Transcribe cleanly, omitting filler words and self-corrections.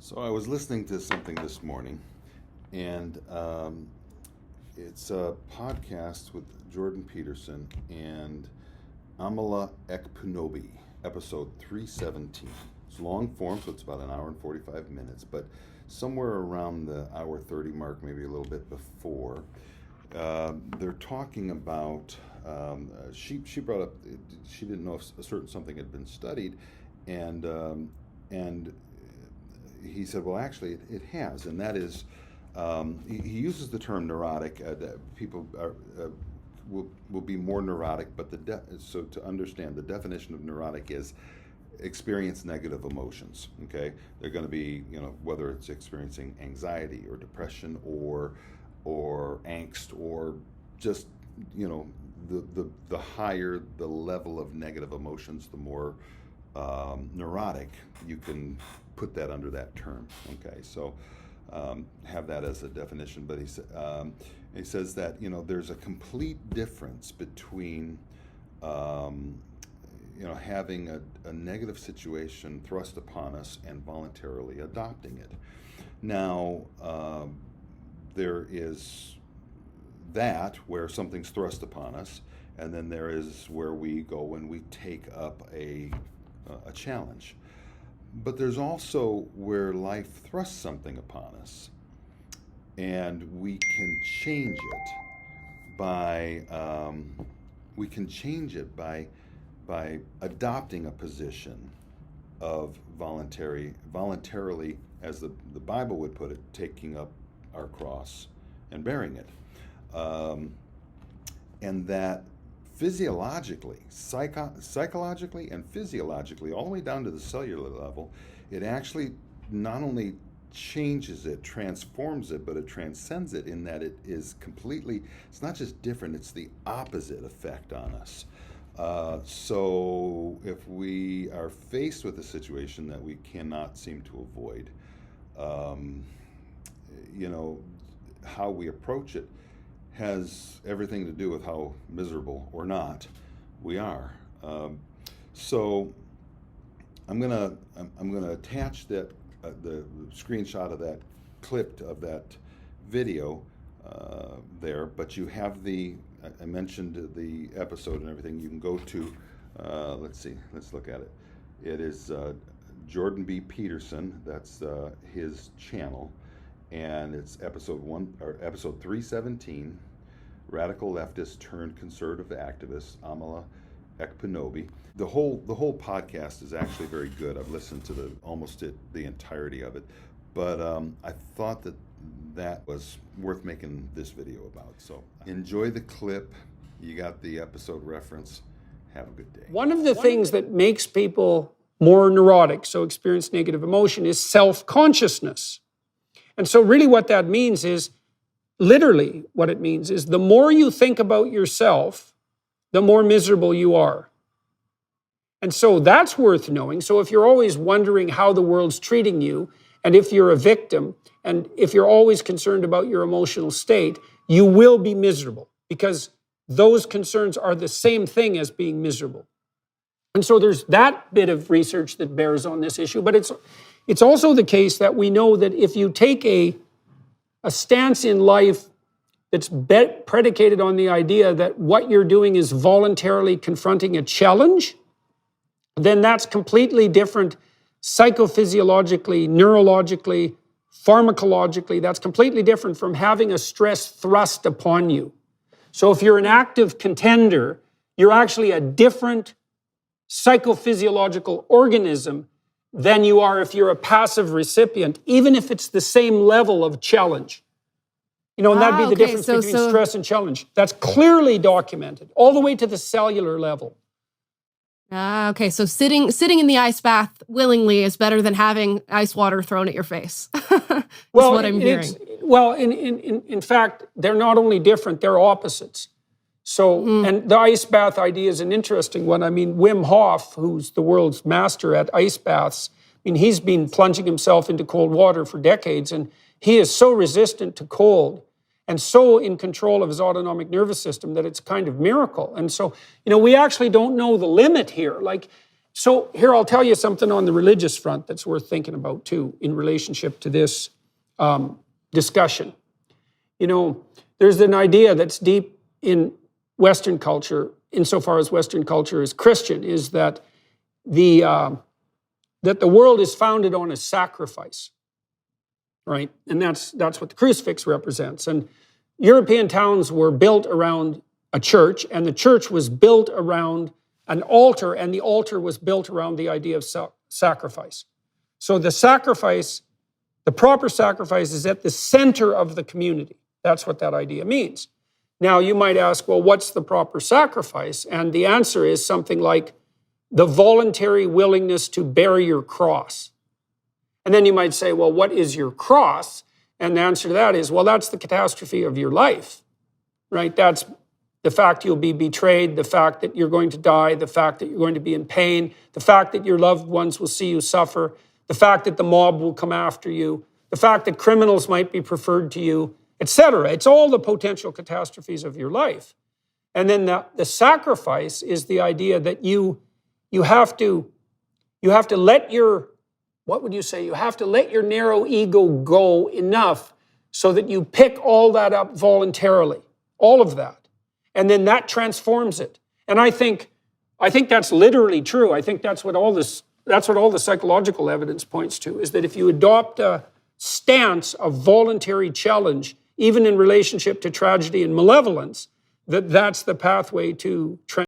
So I was listening to something this morning, and it's a podcast with Jordan Peterson and Amala Ekpunobi, episode 317. It's long form, so it's about an hour and 45 minutes, but somewhere around the hour 30 mark, maybe a little bit before, they're talking about, she brought up, she didn't know if a certain something had been studied, and he said, well, actually, it has, and that is, he uses the term neurotic. That people will be more neurotic, but so to understand, the definition of neurotic is experience negative emotions. Okay, they're going to be, whether it's experiencing anxiety or depression or angst or just, the higher the level of negative emotions, the more neurotic you can put that under that term. Okay, so have that as a definition. But he says that there's a complete difference between having a negative situation thrust upon us and voluntarily adopting it. Now there is that where something's thrust upon us, and then there is where we go and we take up a challenge. But there's also where life thrusts something upon us, and we can change it by adopting a position of voluntarily, as the Bible would put it, taking up our cross and bearing it, and that physiologically, psychologically and physiologically, all the way down to the cellular level, it actually not only changes it, transforms it, but it transcends it in that it is completely, it's not just different, it's the opposite effect on us. So if we are faced with a situation that we cannot seem to avoid, how we approach it has everything to do with how miserable or not we are. So I'm gonna attach that the screenshot of that clip of that video there. But you have I mentioned the episode and everything. You can go to let's look at it. It is Jordan B. Peterson. That's his channel. And it's episode 317, radical leftist turned conservative activist Amala Ekpunobi. The whole podcast is actually very good. I've listened to the entirety of it, but I thought that was worth making this video about. So enjoy the clip. You got the episode reference. Have a good day. One of the things that makes people more neurotic, so experience negative emotion, is self-consciousness. And so really what that means is, literally what it means is, the more you think about yourself, the more miserable you are. And so that's worth knowing. So if you're always wondering how the world's treating you, and if you're a victim, and if you're always concerned about your emotional state, you will be miserable, because those concerns are the same thing as being miserable. And so there's that bit of research that bears on this issue, but it's also the case that we know that if you take a stance in life that's predicated on the idea that what you're doing is voluntarily confronting a challenge, then that's completely different psychophysiologically, neurologically, pharmacologically. That's completely different from having a stress thrust upon you. So if you're an active contender, you're actually a different psychophysiological organism than you are if you're a passive recipient, even if it's the same level of challenge. And that'd be the difference between stress and challenge. That's clearly documented, all the way to the cellular level. Okay, so sitting in the ice bath willingly is better than having ice water thrown at your face. That's what I'm hearing. In fact, they're not only different, they're opposites. So, and the ice bath idea is an interesting one. I mean, Wim Hof, who's the world's master at ice baths, he's been plunging himself into cold water for decades, and he is so resistant to cold and so in control of his autonomic nervous system that it's a kind of miracle. And so, we actually don't know the limit here. So here, I'll tell you something on the religious front that's worth thinking about too, in relationship to this discussion. You know, there's an idea that's deep in Western culture, insofar as Western culture is Christian, is that the world is founded on a sacrifice, right? And that's what the crucifix represents. And European towns were built around a church, and the church was built around an altar, and the altar was built around the idea of sacrifice. So the sacrifice, the proper sacrifice, is at the center of the community. That's what that idea means. Now, you might ask, well, what's the proper sacrifice? And the answer is something like the voluntary willingness to bear your cross. And then you might say, well, what is your cross? And the answer to that is, well, that's the catastrophe of your life, right? That's the fact you'll be betrayed, the fact that you're going to die, the fact that you're going to be in pain, the fact that your loved ones will see you suffer, the fact that the mob will come after you, the fact that criminals might be preferred to you, etc. It's all the potential catastrophes of your life. And then the sacrifice is the idea that you have to let your, what would you say? You have to let your narrow ego go enough so that you pick all that up voluntarily, all of that. And then that transforms it. And I think that's literally true. I think that's what all the psychological evidence points to, is that if you adopt a stance of voluntary challenge, even in relationship to tragedy and malevolence, that's the pathway to